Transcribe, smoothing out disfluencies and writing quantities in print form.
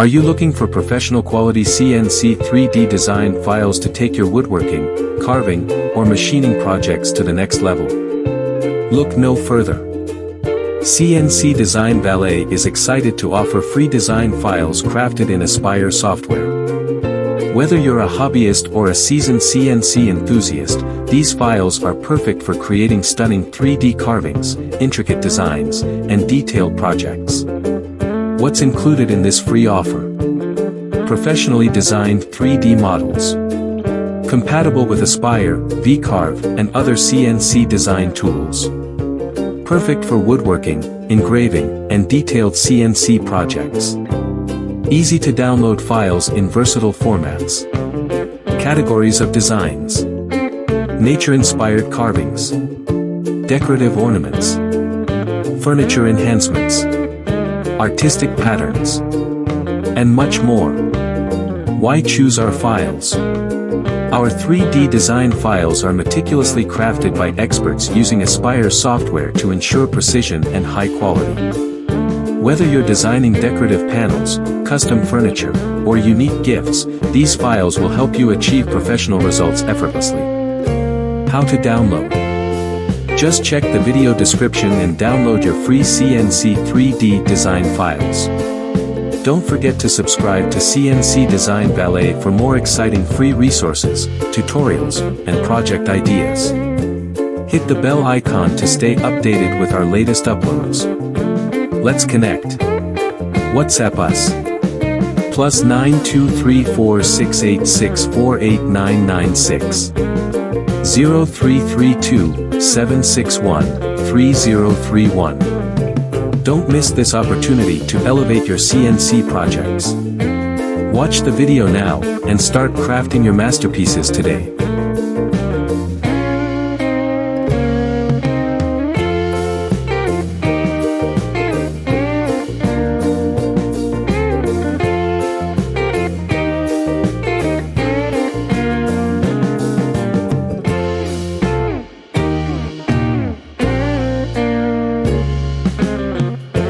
Are you looking for professional quality CNC 3D design files to take your woodworking, carving, or machining projects to the next level? Look no further. CNC Design Valet is excited to offer free design files crafted in Aspire software. Whether you're a hobbyist or a seasoned CNC enthusiast, these files are perfect for creating stunning 3D carvings, intricate designs, and detailed projects. What's included in this free offer? Professionally designed 3D models. Compatible with Aspire, VCarve, and other CNC design tools. Perfect for woodworking, engraving, and detailed CNC projects. Easy to download files in versatile formats. Categories of designs. Nature-inspired carvings. Decorative ornaments. Furniture enhancements. Artistic patterns. And much more. Why choose our files? Our 3D design files are meticulously crafted by experts using Aspire software to ensure precision and high quality. Whether you're designing decorative panels, custom furniture, or unique gifts, these files will help you achieve professional results effortlessly. How to download? Just check the video description and download your free CNC 3D design files. Don't forget to subscribe to CNC Design Valet for more exciting free resources, tutorials, and project ideas. Hit the bell icon to stay updated with our latest uploads. Let's connect. WhatsApp us. +9234686489996. 0332-761-3031. Don't miss this opportunity to elevate your CNC projects. Watch the video now, and start crafting your masterpieces today.